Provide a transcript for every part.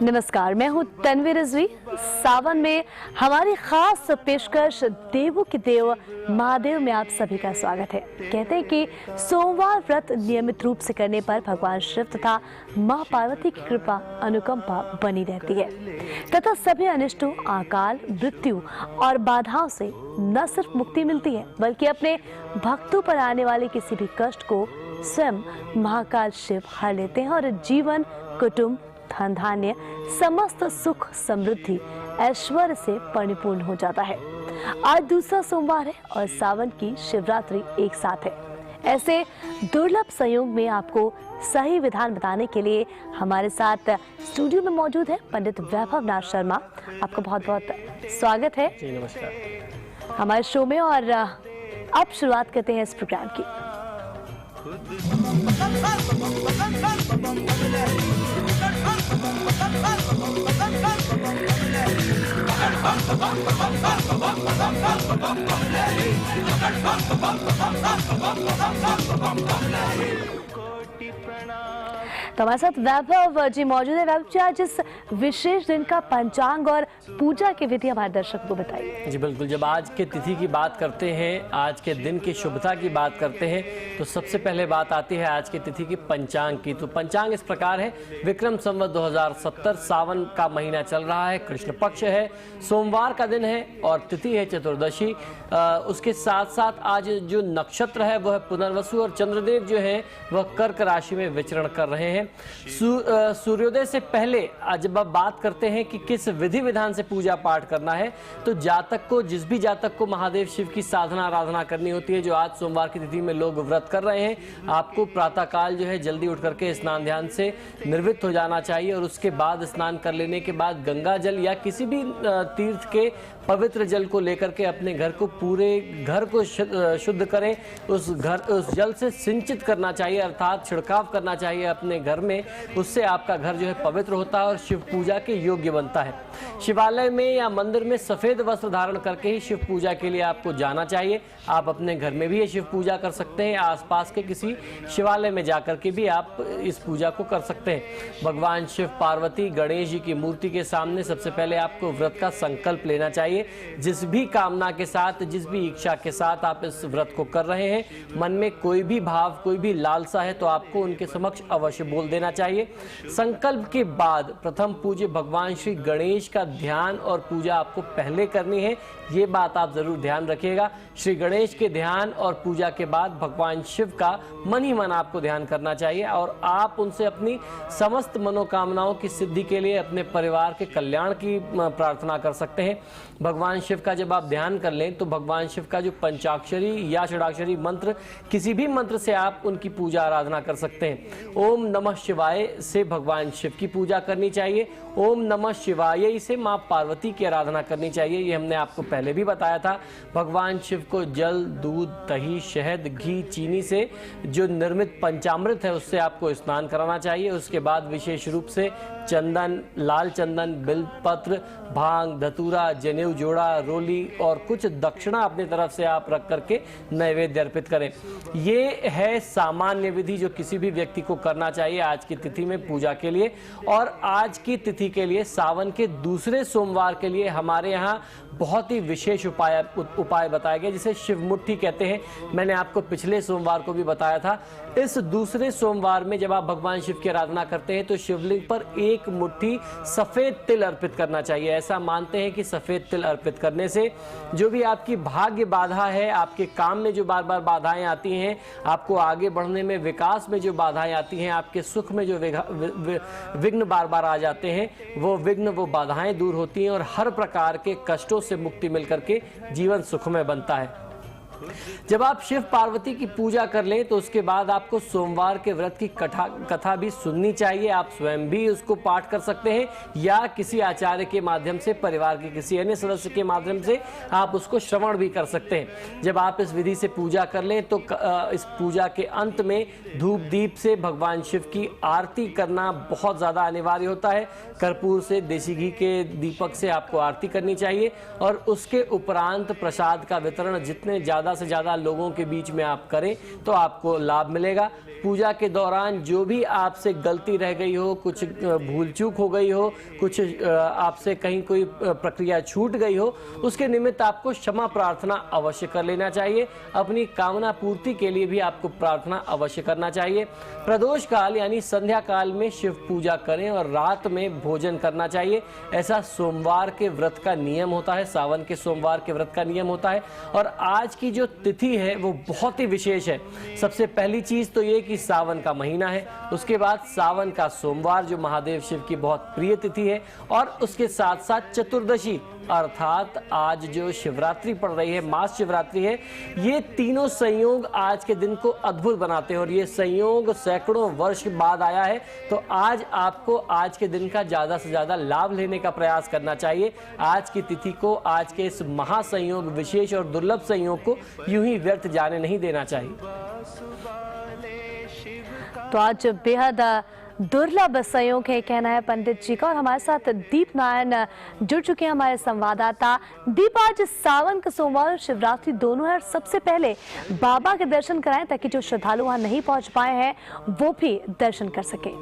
नमस्कार, मैं हूं तन्वी रिजवी। सावन में हमारी खास पेशकश देवों के देव महादेव में आप सभी का स्वागत है। कहते हैं कि सोमवार व्रत नियमित रूप से करने पर भगवान शिव तथा मां पार्वती की कृपा अनुकंपा बनी रहती है तथा सभी अनिष्टों, अकाल, मृत्यु और बाधाओं से न सिर्फ मुक्ति मिलती है बल्कि अपने भक्तों पर आने वाले किसी भी कष्ट को स्वयं महाकाल शिव हर लेते हैं और जीवन, कुटुंब, धन धान्य, समस्त सुख, समृद्धि, ऐश्वर्य से परिपूर्ण हो जाता है। आज दूसरा सोमवार है और सावन की शिवरात्रि एक साथ है। ऐसे दुर्लभ संयोग में आपको सही विधान बताने के लिए हमारे साथ स्टूडियो में मौजूद है पंडित वैभव नाथ शर्मा। आपका बहुत बहुत स्वागत है। जी नमस्कार हमारे शो में। और अब शुरुआत करते हैं इस प्रोग्राम की। तो हमारे साथ वैभव जी मौजूद है। वैभव जी, आज इस विशेष दिन का पंचांग और पूजा की विधि हमारे दर्शक को बताइए। जी बिल्कुल, जब आज के तिथि की बात करते हैं, आज के दिन की शुभता की बात करते हैं, तो सबसे पहले बात आती है आज की तिथि की पंचांग की। तो पंचांग इस प्रकार है, विक्रम संवत 2070, सावन का महीना चल रहा है, कृष्ण पक्ष है, सोमवार का दिन है और तिथि है चतुर्दशी। उसके साथ साथ आज जो नक्षत्र है वह पुनर्वसु और चंद्रदेव जो है वह कर्क राशि में विचरण कर रहे हैं। सूर्योदय से पहले जब आप बात करते हैं कि किस विधि विधान से पूजा पाठ करना है, तो जातक को, जिस भी जातक को महादेव शिव की साधना आराधना करनी होती है, जो आज सोमवार की तिथि में लोग व्रत कर रहे हैं, आपको प्रातः काल जो है जल्दी उठ करके स्नान ध्यान से निर्वृत्त हो जाना चाहिए और उसके बाद स्नान कर लेने के बाद गंगा जल या किसी भी तीर्थ के पवित्र जल को लेकर के अपने घर को, पूरे घर को शुद्ध करें। उस जल से सिंचित करना चाहिए, अर्थात छिड़काव करना चाहिए अपने घर में। उससे आपका घर जो है पवित्र होता है और शिव पूजा के योग्य बनता है। शिवालय में या मंदिर में सफेद वस्त्र धारण करके ही शिव पूजा के लिए आपको जाना चाहिए। आप अपने घर में भी ये शिव पूजा कर सकते हैं, आसपास के किसी शिवालय में जाकर के भी आप इस पूजा को कर सकते हैं। भगवान शिव, पार्वती, गणेश जी की मूर्ति के सामने सबसे पहले आपको व्रत का संकल्प लेना चाहिए। जिस भी कामना के साथ, जिस भी इच्छा के साथ आप इस व्रत को कर रहे हैं, मन में कोई भी भाव, कोई भी लालसा है तो आपको उनके समक्ष अवश्य बोल देना चाहिए। संकल्प के बाद प्रथम पूज्य भगवान श्री गणेश का ध्यान और पूजा आपको पहले करनी है, ये बात आप जरूर ध्यान रखिएगा। श्री गणेश के ध्यान और पूजा के बाद भगवान शिव का मन ही मन आपको ध्यान करना चाहिए और आप उनसे अपनी समस्त मनोकामनाओं की सिद्धि के लिए, अपने परिवार के कल्याण की प्रार्थना कर सकते हैं। भगवान शिव का जब आप ध्यान कर लें तो भगवान शिव का जो पंचाक्षरी या षडाक्षरी मंत्र, किसी भी मंत्र से आप उनकी पूजा आराधना कर सकते हैं। ओम नमः शिवाय से भगवान शिव की पूजा करनी चाहिए। ओम नमः शिवाय से मां पार्वती की आराधना करनी चाहिए। ये हमने आपको पहले भी बताया था। भगवान शिव को जल, दूध, दही, शहद, घी, चीनी से जो निर्मित पंचामृत है उससे आपको स्नान कराना चाहिए। उसके बाद विशेष रूप से चंदन, लाल चंदन, बिल्वपत्र, भांग, धतूरा, जनेऊ जोड़ा, रोली और कुछ दक्षिणा अपनी तरफ से आप रख करके नैवेद्य अर्पित करें। ये है सामान्य विधि जो किसी भी व्यक्ति को करना चाहिए आज की तिथि में पूजा के लिए। और आज की तिथि के लिए, सावन के दूसरे सोमवार के लिए हमारे यहाँ बहुत ही विशेष उपाय बताया गया, जिसे शिव मुट्ठी कहते हैं। मैंने आपको पिछले सोमवार को भी बताया था। इस दूसरे सोमवार में जब आप भगवान शिव की आराधना करते हैं तो शिवलिंग पर एक मुट्ठी सफेद तिल अर्पित करना चाहिए। ऐसा मानते हैं कि सफेद तिल अर्पित करने से जो भी आपकी भाग्य बाधा है, आपके काम में जो बार बार बाधाएं आती हैं, आपको आगे बढ़ने में, विकास में जो बाधाएं आती हैं, आपके सुख में जो विघ्न बार बार आ जाते हैं, वो विघ्न, वो बाधाएं दूर होती हैं और हर प्रकार के कष्टों से मुक्ति मिलकर के जीवन सुखमय बनता है। जब आप शिव पार्वती की पूजा कर लें तो उसके बाद आपको सोमवार के व्रत की कथा भी सुननी चाहिए। आप स्वयं भी उसको पाठ कर सकते हैं या किसी आचार्य के माध्यम से, परिवार के किसी अन्य सदस्य के माध्यम से आप उसको श्रवण भी कर सकते हैं। जब आप इस विधि से पूजा कर लें तो इस पूजा के अंत में धूप दीप से भगवान शिव की आरती करना बहुत ज़्यादा अनिवार्य होता है। कर्पूर से, देसी घी के दीपक से आपको आरती करनी चाहिए और उसके उपरांत प्रसाद का वितरण जितने ज़्यादा ज़्यादा से ज़्यादा लोगों के बीच में आप करें तो आपको लाभ मिलेगा। पूजा के दौरान जो भी आपसे गलती रह गई हो, कुछ भूल चूक हो गई हो, कुछ आपसे कहीं कोई प्रक्रिया छूट गई हो, उसके निमित्त आपको क्षमा प्रार्थना अवश्य कर लेना चाहिए। अपनी कामना पूर्ति के लिए भी आपको प्रार्थना अवश्य करना चाहिए। प्रदोष काल यानी संध्या काल में शिव पूजा करें और रात में भोजन करना चाहिए। ऐसा सोमवार के व्रत का नियम होता है, सावन के सोमवार के व्रत का नियम होता है। और आज की जो तिथि है वो बहुत ही विशेष है। सबसे पहली चीज तो ये कि सावन का महीना है, उसके बाद सावन का सोमवार जो महादेव शिव की बहुत प्रिय तिथि है, और उसके साथ साथ चतुर्दशी अर्थात आज जो शिवरात्रि पड़ रही है, मास शिवरात्रि है। ये तीनों संयोग आज के दिन को अद्भुत बनाते हैं और ये संयोग सैकड़ों वर्ष बाद आया है। तो आज आपको आज के दिन का ज्यादा से ज्यादा लाभ लेने का प्रयास करना चाहिए। आज की तिथि को, आज के इस महासंयोग, विशेष और दुर्लभ संयोग को यूं ही व्यर्थ जाने नहीं देना चाहिए। तो आज बेहद दुर्लभ संयोग है, कहना है पंडित जी का। और हमारे साथ दीप नारायण जुड़ चुके हैं, हमारे संवाददाता। दीप, आज सावन का सोमवार और शिवरात्रि दोनों है, और सबसे पहले बाबा के दर्शन कराएं ताकि जो श्रद्धालु वहां नहीं पहुंच पाए हैं वो भी दर्शन कर सके।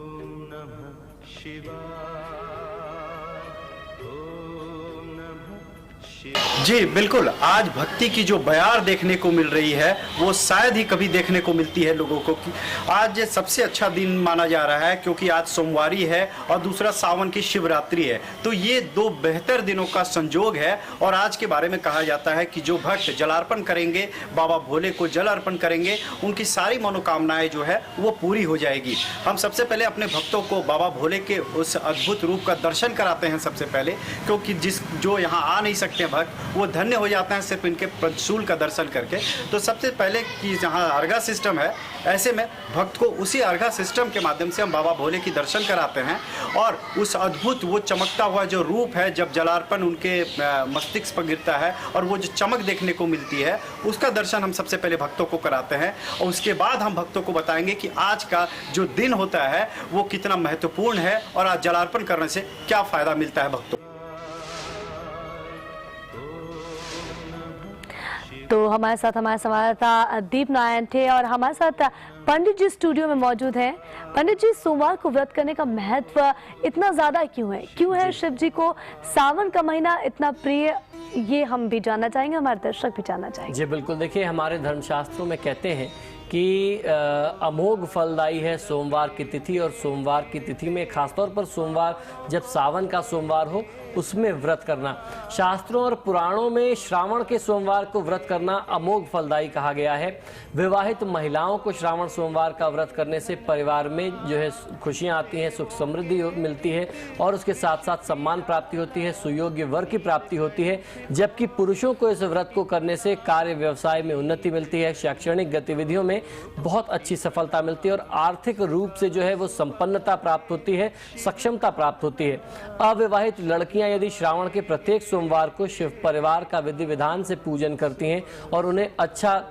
जी बिल्कुल, आज भक्ति की जो बयार देखने को मिल रही है वो शायद ही कभी देखने को मिलती है लोगों को। कि आज सबसे अच्छा दिन माना जा रहा है क्योंकि आज सोमवारी है और दूसरा सावन की शिवरात्रि है। तो ये दो बेहतर दिनों का संजोग है। और आज के बारे में कहा जाता है कि जो भक्त जलार्पण करेंगे, बाबा भोले को जल अर्पण करेंगे, उनकी सारी मनोकामनाएं जो है वो पूरी हो जाएगी। हम सबसे पहले अपने भक्तों को बाबा भोले के उस अद्भुत रूप का दर्शन कराते हैं सबसे पहले, क्योंकि जो यहाँ आ नहीं सकते भक्त वो धन्य हो जाते हैं सिर्फ इनके पंचशूल का दर्शन करके। तो सबसे पहले कि जहाँ अर्घा सिस्टम है, ऐसे में भक्त को उसी अर्घा सिस्टम के माध्यम से हम बाबा भोले की दर्शन कराते हैं। और उस अद्भुत वो चमकता हुआ जो रूप है, जब जलार्पण उनके मस्तिष्क पर गिरता है और वो जो चमक देखने को मिलती है, उसका दर्शन हम सबसे पहले भक्तों को कराते हैं। और उसके बाद हम भक्तों को बताएंगे कि आज का जो दिन होता है वो कितना महत्वपूर्ण है और आज जलार्पण करने से क्या फायदा मिलता है भक्तों। तो हमारे साथ हमारे संवाददाता दीप नारायण थे और हमारे साथ पंडित जी स्टूडियो में मौजूद हैं। पंडित जी, सोमवार को व्रत करने का महत्व इतना ज्यादा क्यों है? क्यों है शिव जी को सावन का महीना इतना प्रिय? ये हम भी जानना चाहेंगे, हमारे दर्शक भी जानना चाहेंगे। जी बिल्कुल, देखिए हमारे धर्मशास्त्रों में कहते हैं कि अमोघ फलदायी है सोमवार की तिथि। और सोमवार की तिथि में खासतौर पर सोमवार, जब सावन का सोमवार हो, उसमें व्रत करना, शास्त्रों और पुराणों में श्रावण के सोमवार को व्रत करना अमोघ फलदायी कहा गया है। विवाहित महिलाओं को श्रावण सोमवार का व्रत करने से परिवार में जो है खुशियां आती हैं, सुख समृद्धि मिलती है और उसके साथ साथ सम्मान प्राप्ति होती है, सुयोग्य वर की प्राप्ति होती है। जबकि पुरुषों को इस व्रत को करने से कार्य व्यवसाय में उन्नति मिलती है, शैक्षणिक गतिविधियों में बहुत अच्छी सफलता मिलती है और आर्थिक रूप से जो है वो संपन्नता प्राप्त होती है, सक्षमता प्राप्त होती है। अविवाहित लड़कियां यदि श्रावण के प्रत्येक सोमवार को शिव परिवार का विधि विधान से पूजन करती हैं और उन्हें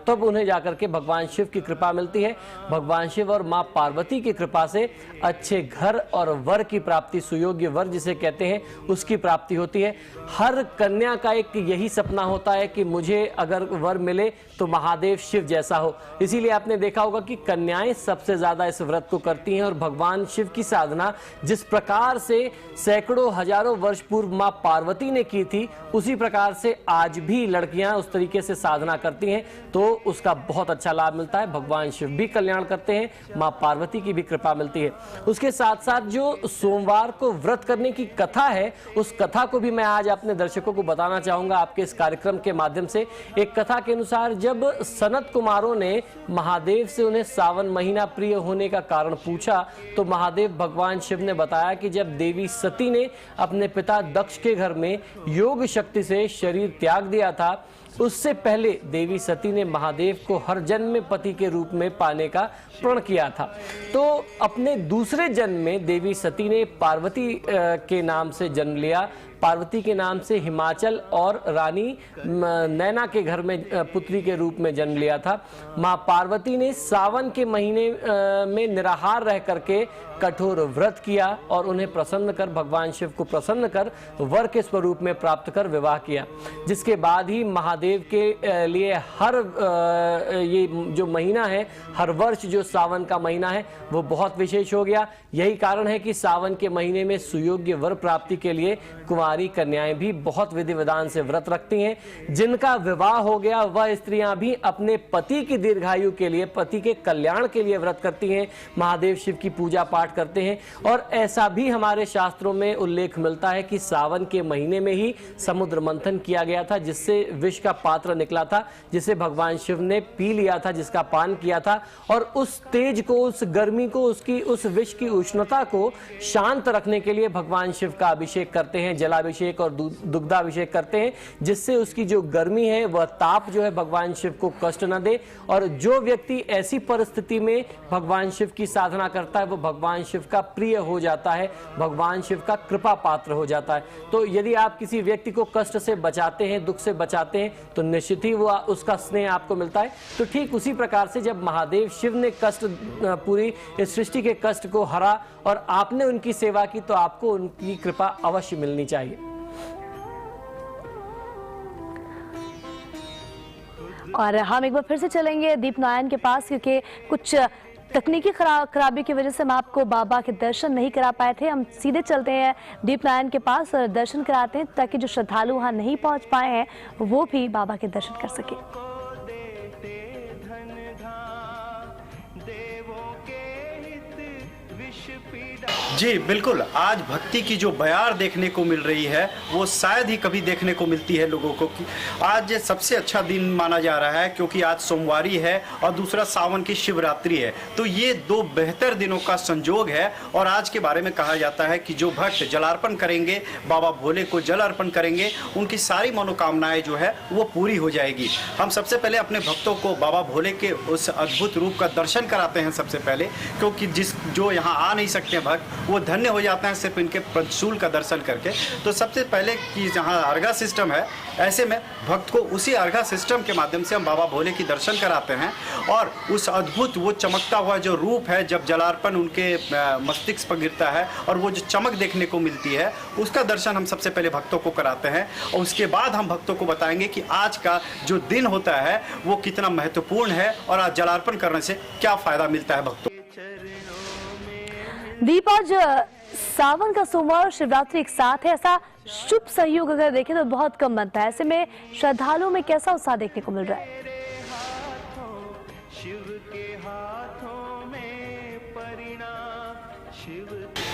तब उन्हें जाकर के भगवान शिव की कृपा मिलती है। भगवान शिव और मां पार्वती की कृपा से अच्छे घर और वर की प्राप्ति, सुयोग्य वर जिसे कहते हैं, उसकी प्राप्ति होती है। हर कन्या का एक यही सपना होता है कि मुझे अगर वर मिले तो महादेव शिव जैसा हो। इसीलिए आपने देखा होगा कि कन्याएं सबसे ज्यादा इस व्रत को करती हैं और भगवान शिव की साधना जिस प्रकार से सैकड़ों हजारों वर्ष पूर्व मां पार्वती ने की थी, उसी प्रकार से आज भी लड़कियां उस तरीके से साधना करती हैं, तो उसका बहुत अच्छा लाभ मिलता है। भगवान शिव भी कल्याण करते हैं, मां पार्वती की भी कृपा मिलती है। उसके साथ साथ जो सोमवार को व्रत करने की कथा है, उस कथा को भी मैं आज अपने दर्शकों को बताना चाहूंगा आपके इस कार्यक्रम के माध्यम से। एक कथा के अनुसार जब सनत कुमारों ने महादेव से उन्हें सावन महीना प्रिय होने का कारण पूछा, तो महादेव भगवान शिव ने बताया कि जब देवी सती ने अपने पिता दक्ष के घर में योग शक्ति से शरीर त्याग दिया था, उससे पहले देवी सती ने महादेव को हर जन्म में पति के रूप में पाने का प्रण किया था। तो अपने दूसरे जन्म में देवी सती ने पार्वती के नाम से जन्म लिया। पार्वती के नाम से हिमाचल और रानी नैना के घर में पुत्री के रूप में जन्म लिया था। मां पार्वती ने सावन के महीने में निराहार रह करके कठोर व्रत किया और उन्हें प्रसन्न कर, भगवान शिव को प्रसन्न कर वर के स्वरूप में प्राप्त कर विवाह किया, जिसके बाद ही महादेव महादेव के लिए हर ये जो महीना है, हर वर्ष जो सावन का महीना है वो बहुत विशेष हो गया। यही कारण है कि सावन के महीने में सुयोग्य वर प्राप्ति के लिए कुंवारी कन्याएं भी बहुत विधि विधान से व्रत रखती हैं। जिनका विवाह हो गया वह स्त्रियां भी अपने पति की दीर्घायु के लिए, पति के कल्याण के लिए व्रत करती हैं, महादेव शिव की पूजा पाठ करते हैं। और ऐसा भी हमारे शास्त्रों में उल्लेख मिलता है कि सावन के महीने में ही समुद्र मंथन किया गया था, जिससे विष का पात्र निकला था, जिसे भगवान शिव ने पी लिया था, जिसका पान किया था। और उस तेज को, उस गर्मी को, उसकी उस विष की उष्णता को शांत रखने के लिए भगवान शिव का अभिषेक करते हैं, जलाभिषेक और दुग्धाभिषेक करते हैं, जिससे उसकी जो गर्मी है, वह ताप जो है भगवान शिव को कष्ट न दे। और जो व्यक्ति ऐसी परिस्थिति में भगवान शिव की साधना करता है वो भगवान शिव का प्रिय हो जाता है, भगवान शिव का कृपा पात्र हो जाता है। तो यदि आप किसी व्यक्ति को कष्ट से बचाते हैं, दुख से बचाते हैं, तो निश्चित ही वो उसका स्नेह आपको मिलता है। तो ठीक उसी प्रकार से जब महादेव शिव ने कष्ट, पूरी इस सृष्टि के कष्ट को हरा और आपने उनकी सेवा की, तो आपको उनकी कृपा अवश्य मिलनी चाहिए। और हम एक बार फिर से चलेंगे दीपनारायण के पास, क्योंकि कुछ तकनीकी खराबी की वजह से हम आपको बाबा के दर्शन नहीं करा पाए थे। हम सीधे चलते हैं दीपनारायण के पास और दर्शन कराते हैं, ताकि जो श्रद्धालु वहाँ नहीं पहुँच पाए हैं वो भी बाबा के दर्शन कर सके। जी बिल्कुल, आज भक्ति की जो बयार देखने को मिल रही है वो शायद ही कभी देखने को मिलती है लोगों को। आज सबसे अच्छा दिन माना जा रहा है, क्योंकि आज सोमवारी है और दूसरा सावन की शिवरात्रि है। तो ये दो बेहतर दिनों का संजोग है। और आज के बारे में कहा जाता है कि जो भक्त जलार्पण करेंगे, बाबा भोले को जल अर्पण करेंगे, उनकी सारी मनोकामनाएं जो है वो पूरी हो जाएगी। हम सबसे पहले अपने भक्तों को बाबा भोले के उस अद्भुत रूप का दर्शन कराते हैं सबसे पहले, क्योंकि जो यहाँ आ नहीं सकते भक्त वो धन्य हो जाते हैं सिर्फ इनके पंचशूल का दर्शन करके। तो सबसे पहले कि जहाँ अर्घा सिस्टम है, ऐसे में भक्त को उसी अर्घा सिस्टम के माध्यम से हम बाबा भोले की दर्शन कराते हैं। और उस अद्भुत वो चमकता हुआ जो रूप है, जब जलार्पण उनके मस्तिष्क पर गिरता है और वो जो चमक देखने को मिलती है, उसका दर्शन हम सबसे पहले भक्तों को कराते हैं। और उसके बाद हम भक्तों को बताएंगे कि आज का जो दिन होता है वो कितना महत्वपूर्ण है और आज जलार्पण करने से क्या फ़ायदा मिलता है भक्तों। दीप, आज सावन का सोमवार और शिवरात्रि एक साथ है। ऐसा शुभ सहयोग अगर देखें तो बहुत कम बनता है। ऐसे में श्रद्धालुओं में कैसा उत्साह देखने को मिल रहा है?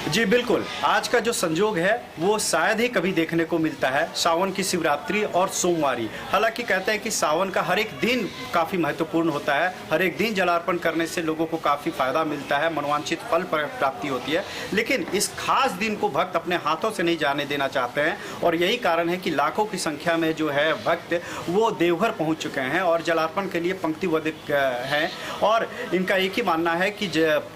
जी बिल्कुल, आज का जो संजोग है वो शायद ही कभी देखने को मिलता है, सावन की शिवरात्रि और सोमवारी। हालांकि कहते हैं कि सावन का हर एक दिन काफ़ी महत्वपूर्ण होता है, हर एक दिन जलार्पण करने से लोगों को काफ़ी फायदा मिलता है, मनोवांछित फल प्राप्ति होती है। लेकिन इस खास दिन को भक्त अपने हाथों से नहीं जाने देना चाहते हैं, और यही कारण है कि लाखों की संख्या में जो है भक्त वो देवघर पहुँच चुके हैं और जलार्पण के लिए पंक्तिबद्ध हैं। और इनका एक ही मानना है कि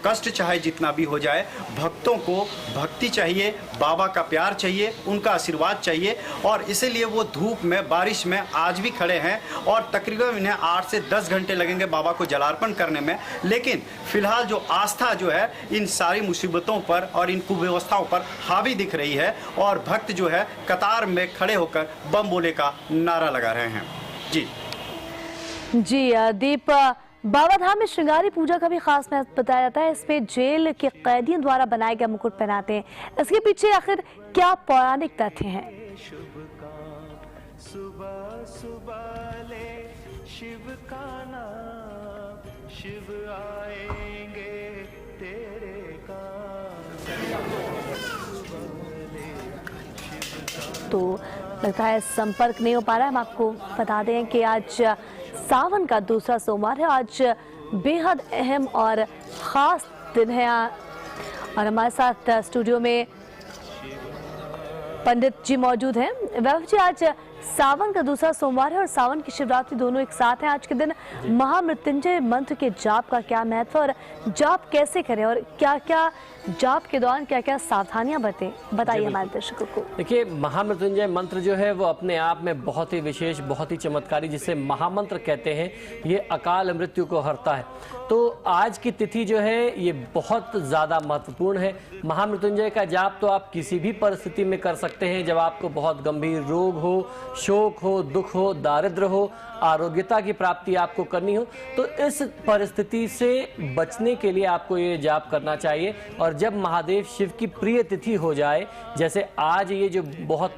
कष्ट चाहे जितना भी हो जाए, भक्तों को भक्ति चाहिए, बाबा का प्यार चाहिए, उनका आशीर्वाद चाहिए। और इसीलिए वो धूप में, बारिश में आज भी खड़े हैं और तकरीबन इन्हें 8 से 10 घंटे लगेंगे बाबा को जलार्पण करने में। लेकिन फिलहाल जो आस्था जो है इन सारी मुसीबतों पर और इन कुव्यवस्थाओं पर हावी दिख रही है, और भक्त जो है कतार में खड़े होकर बम बोले का नारा लगा रहे हैं। जी दीप, बाबा धाम में श्रृंगारी पूजा का भी खास महत्व बताया जाता है। इसमें जेल के कैदियों द्वारा बनाए गए मुकुट पहनाते हैं। इसके पीछे आखिर क्या पौराणिक तथ्य हैं? सुबह सुबह ले शिव का नाम, शिव आएंगे तेरे तो लगता है संपर्क नहीं हो पा रहा है। हम आपको बता दें कि आज सावन का दूसरा सोमवार है। आज बेहद अहम और ख़ास दिन है। और हमारे साथ स्टूडियो में पंडित जी मौजूद हैं। वैभव जी, आज सावन का दूसरा सोमवार है और सावन की शिवरात्रि दोनों एक साथ हैं। आज के दिन महामृत्युंजय मंत्र के जाप का क्या महत्व और जाप कैसे करें और क्या क्या जाप के दौरान क्या क्या सावधानियां बरतें, बताइए हमारे दर्शकों को। देखिए, महामृत्युंजय मंत्र जो है वो अपने आप में बहुत ही विशेष, बहुत ही चमत्कारी, जिसे महामंत्र कहते हैं, ये अकाल मृत्यु को हरता है। तो आज की तिथि जो है ये बहुत ज़्यादा महत्वपूर्ण है। महामृत्युंजय का जाप तो आप किसी भी परिस्थिति में कर सकते हैं, जब आपको बहुत गंभीर रोग हो, शोक हो, दुख हो, दारिद्र हो, आरोग्यता की प्राप्ति आपको करनी हो, तो इस परिस्थिति से बचने के लिए आपको ये जाप करना चाहिए। और जब महादेव शिव की प्रिय तिथि हो जाए, जैसे आज ये जो बहुत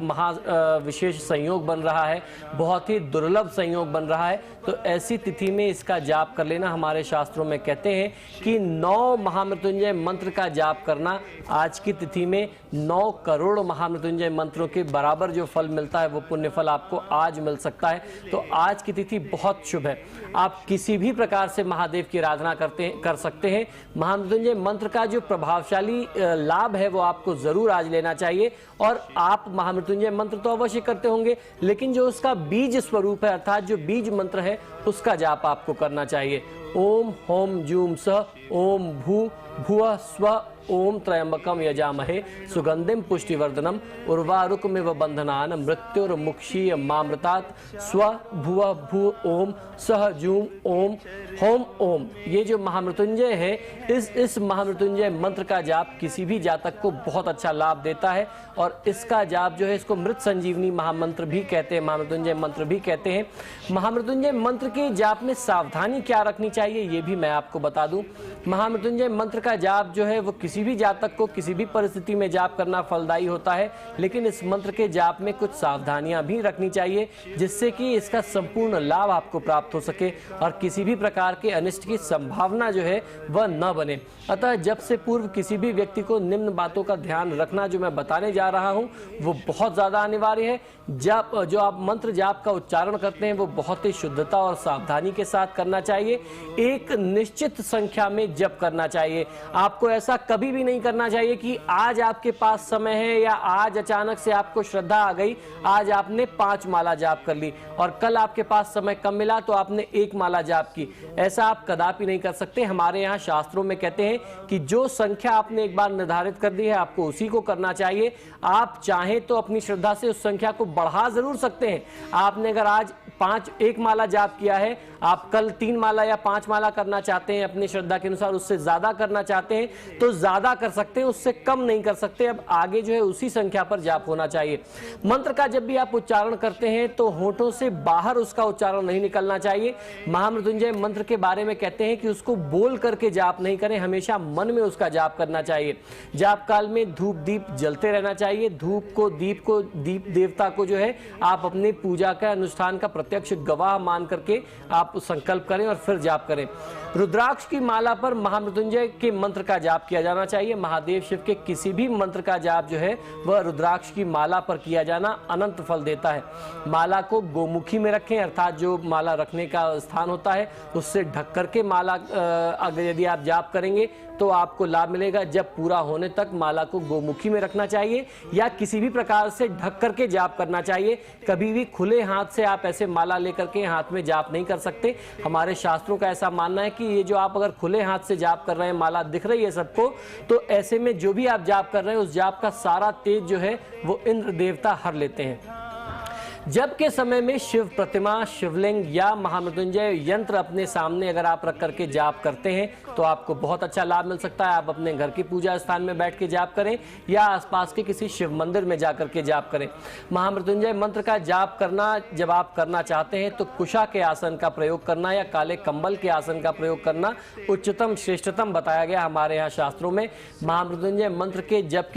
विशेष संयोग बन रहा है, बहुत ही दुर्लभ संयोग बन रहा है, तो ऐसी तिथि में इसका जाप कर लेना। हमारे शास्त्रों में कहते हैं कि 9 महामृत्युंजय मंत्र का जाप करना आज की तिथि में 9 करोड़ महामृत्युंजय मंत्रों के बराबर जो फल मिलता है, वो पुण्य फल आपको आज मिल सकता है। तो आज की तिथि बहुत शुभ है। आप किसी भी प्रकार से महादेव की आराधना कर सकते हैं। महामृत्युंजय मंत्र का जो प्रभावशाली लाभ है वो आपको जरूर आज लेना चाहिए। और आप महामृत्युंजय मंत्र तो अवश्य करते होंगे, लेकिन जो उसका बीज स्वरूप है, अर्थात जो बीज मंत्र है, उसका जाप आपको करना चाहिए। ओम होम जूम स ओम भू भुवः स्व ओम त्र्यंबकम यजामहे सुगंधिम पुष्टिवर्धनम उर्वारुकमिव बंधनान मृत्युर्मुक्षीय मामृतात् स्व भुवः भू ओम सह जूम ओम होम ओम। ये जो महामृत्युंजय है, इस महामृत्युंजय मंत्र का जाप किसी भी जातक को बहुत अच्छा लाभ देता है। और इसका जाप जो है, इसको मृत संजीवनी महामंत्र भी कहते हैं, महामृत्युंजय मंत्र भी कहते हैं। महामृत्युंजय मंत्र के जाप में सावधानी क्या रखनी चाहिए, ये भी मैं आपको बता दूं। महामृत्युंजय मंत्र का जाप जो है वो किसी भी जातक को किसी भी परिस्थिति में जाप करना फलदायी होता है, लेकिन इस मंत्र के जाप में कुछ सावधानियां भी रखनी चाहिए, जिससे कि इसका संपूर्ण लाभ आपको प्राप्त हो सके और किसी भी प्रकार के अनिष्ट की संभावना जो है वह न बने। अतः जब से पूर्व किसी भी व्यक्ति को निम्न बातों का ध्यान रखना जो मैं बताने जा रहा हूं वो बहुत ज्यादा अनिवार्य है। जो आप मंत्र जाप का उच्चारण करते हैं वो बहुत ही शुद्धता और सावधानी के साथ करना चाहिए। एक निश्चित संख्या में जप करना चाहिए। आपको ऐसा कभी भी नहीं करना चाहिए कि आज आपके पास समय है या आज अचानक से आपको श्रद्धा आ गई, आज आपने 5 माला जाप कर ली और कल आपके पास समय कम मिला तो आपने 1 माला जाप की। ऐसा आप कदापि नहीं कर सकते। हमारे यहाँ शास्त्रों में कहते हैं कि जो संख्या आपने एक बार निर्धारित कर दी है, आपको उसी को करना चाहिए। आप चाहें तो अपनी श्रद्धा से उस संख्या को बढ़ा जरूर सकते हैं। आपने अगर आज 1 माला जाप किया है, आप कल 3 माला या 5 माला करना चाहते हैं, अपनी श्रद्धा के अनुसार उससे ज्यादा करना चाहते हैं तो ज्यादा कर सकते हैं, उससे कम नहीं कर सकते। अब आगे जो है उसी संख्या पर जाप होना चाहिए। मंत्र का जब भी आप उच्चारण करते हैं तो होठों से बाहर उसका उच्चारण नहीं निकलना चाहिए। महामृत्युंजय मंत्र के बारे में कहते हैं कि उसको बोल करके जाप नहीं करें, हमेशा मन में उसका जाप करना चाहिए। जाप काल में धूप दीप जलते रहना चाहिए। धूप को दीप देवता को जो है आप अपनी पूजा का अनुष्ठान का प्रत्यक्ष गवाह मान करके आप संकल्प करें और फिर जाप करें। रुद्राक्ष की माला पर महामृत्युंजय के मंत्र का जाप किया जाना चाहिए। महादेव शिव के किसी भी मंत्र का जाप जो है वह रुद्राक्ष की माला पर किया जाना अनंत फल देता है। माला को गोमुखी में रखें, अर्थात जो माला रखने का स्थान होता है उससे ढक करके माला अगर यदि आप जाप करेंगे तो आपको लाभ मिलेगा। जब पूरा होने तक माला को गोमुखी में रखना चाहिए या किसी भी प्रकार से ढक करके जाप करना चाहिए। कभी भी खुले हाथ से आप ऐसे माला लेकर के हाथ में जाप नहीं कर सकते। हमारे शास्त्रों का ऐसा मानना है कि ये जो आप अगर खुले हाथ से जाप कर रहे हैं, माला दिख रही है सबको, तो ऐसे में जो भी आप जाप कर रहे हैं उस जाप का सारा तेज जो है वो इंद्र देवता हर लेते हैं। जब के समय में शिव प्रतिमा, शिवलिंग या महामृत्युंजय यंत्र अपने सामने अगर आप रख करके जाप करते हैं तो आपको बहुत अच्छा लाभ मिल सकता है। आप अपने घर की पूजा स्थान में बैठ के जाप करें या आसपास के किसी शिव मंदिर में जाकर के जाप करें। महामृत्युंजय मंत्र का जाप करना जब आप करना चाहते हैं तो कुशा के आसन का प्रयोग करना या काले कंबल के आसन का प्रयोग करना उच्चतम श्रेष्ठतम बताया गया हमारे यहाँ शास्त्रों में। महामृत्युंजय मंत्र के जप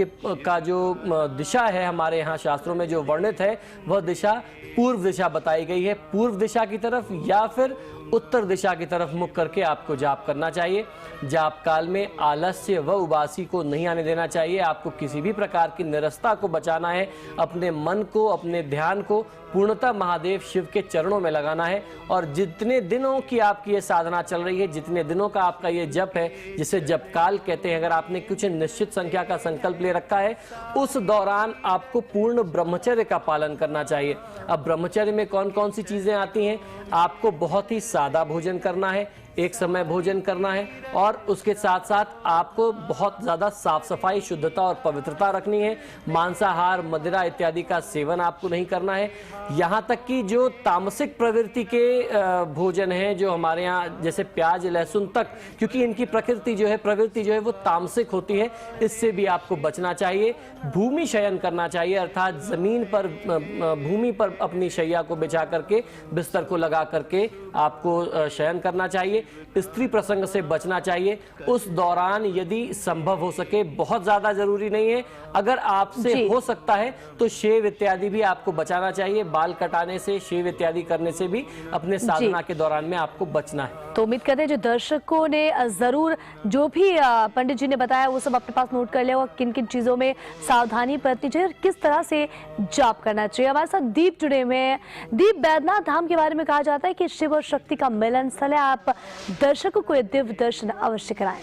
का जो दिशा है हमारे यहाँ शास्त्रों में जो वर्णित है वह दिशा पूर्व दिशा बताई गई है। पूर्व दिशा की तरफ या फिर उत्तर दिशा की तरफ मुख करके आपको जाप करना चाहिए। जाप काल में आलस्य व उबासी को नहीं आने देना चाहिए। आपको किसी भी प्रकार की निरस्ता को बचाना है। अपने मन को, अपने ध्यान को पूर्णतः महादेव शिव के चरणों में लगाना है। और जितने दिनों की आपकी ये साधना चल रही है, जितने दिनों का आपका ये जप है, जिसे जप काल कहते हैं, अगर आपने कुछ निश्चित संख्या का संकल्प ले रखा है, उस दौरान आपको पूर्ण ब्रह्मचर्य का पालन करना चाहिए। अब ब्रह्मचर्य में कौन कौन सी चीजें आती हैं? आपको बहुत ही सादा भोजन करना है, एक समय भोजन करना है, और उसके साथ साथ आपको बहुत ज़्यादा साफ सफाई, शुद्धता और पवित्रता रखनी है। मांसाहार, मदिरा इत्यादि का सेवन आपको नहीं करना है। यहाँ तक कि जो तामसिक प्रवृत्ति के भोजन हैं, जो हमारे यहाँ जैसे प्याज, लहसुन तक, क्योंकि इनकी प्रकृति जो है, प्रवृत्ति जो है वो तामसिक होती है, इससे भी आपको बचना चाहिए। भूमि शयन करना चाहिए, अर्थात जमीन पर, भूमि पर अपनी शैया को बिछा करके, बिस्तर को लगा करके आपको शयन करना चाहिए। स्त्री प्रसंग से बचना चाहिए। उस दौरान यदि संभव हो सके, बहुत ज्यादा जरूरी नहीं है, अगर आपसे हो सकता है तो शेव इत्यादि भी आपको बचाना चाहिए। बाल कटाने से, शेव इत्यादि करने से भी अपने साधना के दौरान में आपको बचना है। तो उम्मीद करते हैं जो दर्शकों ने जरूर जो भी पंडित जी ने बताया वो सब अपने पास नोट कर लिया होगा, किन किन चीजों में सावधानी बरतनी चाहिए और किस तरह से जाप करना चाहिए। हमारे साथ दीप जुड़े हुए हैं। दीप, बैद्यनाथ धाम के बारे में कहा जाता है कि शिव और शक्ति का मिलन स्थल है। आप दर्शकों को ये दिव्य दर्शन अवश्य कराएं।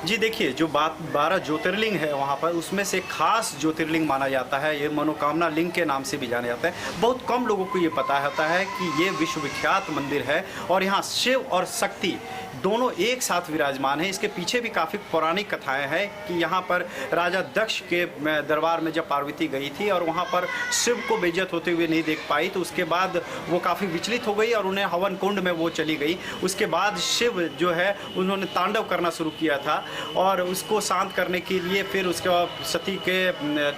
जी देखिए, जो 12 ज्योतिर्लिंग है वहाँ पर, उसमें से खास ज्योतिर्लिंग माना जाता है, ये मनोकामना लिंग के नाम से भी जाना जाता है। बहुत कम लोगों को ये पता होता है कि ये विश्वविख्यात मंदिर है और यहाँ शिव और शक्ति दोनों एक साथ विराजमान हैं। इसके पीछे भी काफ़ी पौराणिक कथाएं हैं कि यहाँ पर राजा दक्ष के दरबार में जब पार्वती गई थी और वहाँ पर शिव को बेइज्जत होते हुए नहीं देख पाई, तो उसके बाद वो काफ़ी विचलित हो गई और उन्हें हवन कुंड में वो चली गई। उसके बाद शिव जो है उन्होंने तांडव करना शुरू किया था और उसको शांत करने के लिए फिर उसके बाद सती के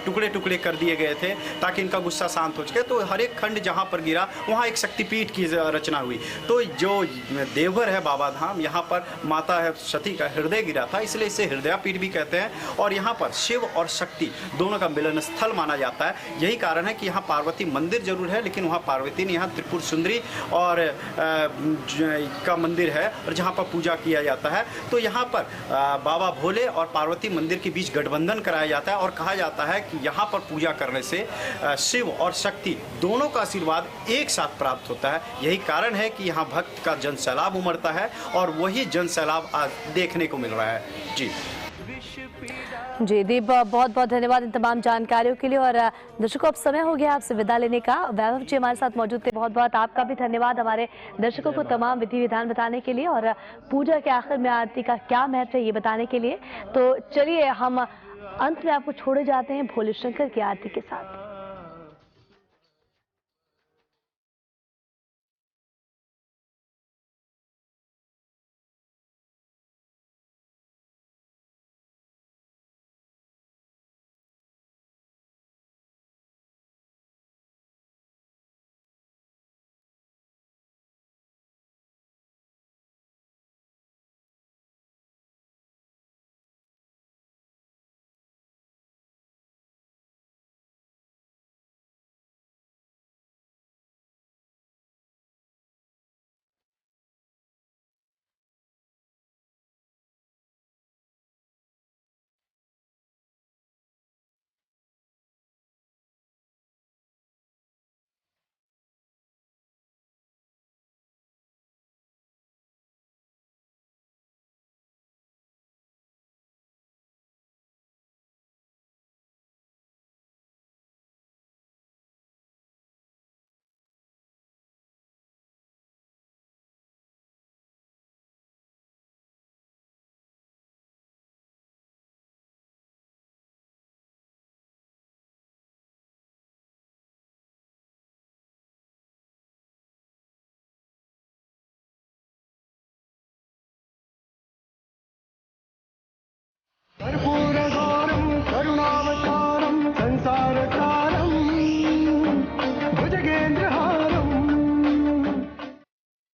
टुकड़े टुकड़े कर दिए गए थे ताकि इनका गुस्सा शांत हो सके। तो हर एक खंड जहाँ पर गिरा वहाँ एक शक्तिपीठ की रचना हुई। तो जो देवघर है बाबा धाम, यहाँ पर माता है सती का हृदय गिरा था, इसलिए इसे हृदयापीठ भी कहते हैं। और यहाँ पर शिव और शक्ति दोनों का मिलन स्थल माना जाता है। यही कारण है कि यहाँ पार्वती मंदिर जरूर है, लेकिन वहाँ पार्वती नहीं, यहाँ त्रिपुर सुंदरी और का मंदिर है और जहाँ पर पूजा किया जाता है। तो यहाँ पर बाबा भोले और पार्वती मंदिर के बीच गठबंधन कराया जाता है और कहा जाता है कि यहाँ पर पूजा करने से शिव और शक्ति दोनों का आशीर्वाद एक साथ प्राप्त होता है। यही कारण है कि यहाँ भक्त का जन सैलाब उमड़ता है और वही जन सैलाब आज देखने को मिल रहा है। जी दीप, बहुत बहुत धन्यवाद इन तमाम जानकारियों के लिए। और दर्शकों, अब समय हो गया आपसे विदा लेने का। वैभव जी हमारे साथ मौजूद थे, बहुत बहुत आपका भी धन्यवाद हमारे दर्शकों को तमाम विधि विधान बताने के लिए और पूजा के आखिर में आरती का क्या महत्व है ये बताने के लिए। तो चलिए हम अंत में आपको छोड़े जाते हैं भोले शंकर की आरती के साथ।